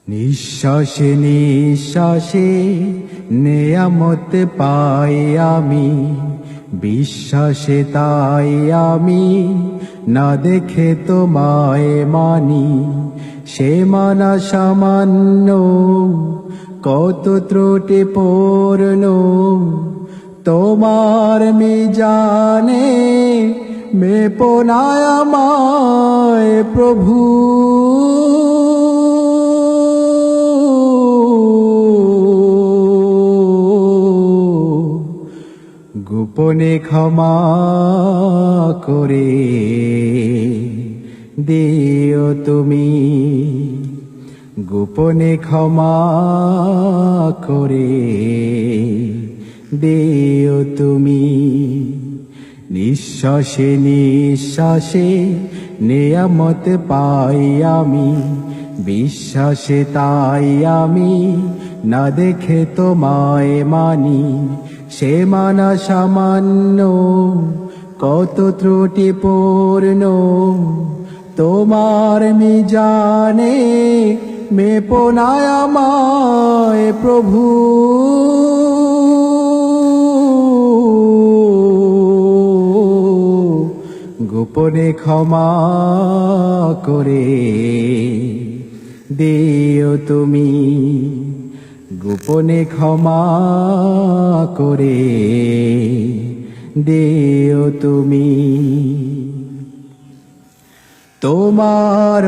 নিঃশ্বাসে নিঃশ্বাসে নেয়ামত পাই আমি, বিশ্বাসে তাই আমি না দেখে তোমায় মানি। সে মানা সামান্য, কত ত্রুটি পূর্ণ তোমার মিজানে, মেপনায় আমায় প্রভু। গোপনে ক্ষমা করে দিও তুমি, গোপনে ক্ষমা করে দিও তুমি। নিঃশ্বাসে নিঃশ্বাসে নেয়ামত পাই আমি, বিশ্বাসে তাই আমি না দেখে তোমায় মানি। সে মানা সামান্য, কত ত্রুটি পূর্ণ তোমার মিজানে, মেপনায় আমায় প্রভু। গোপনে ক্ষমা করে দিও তুমি, গোপনে ক্ষমা করে দিও তুমি। তোমার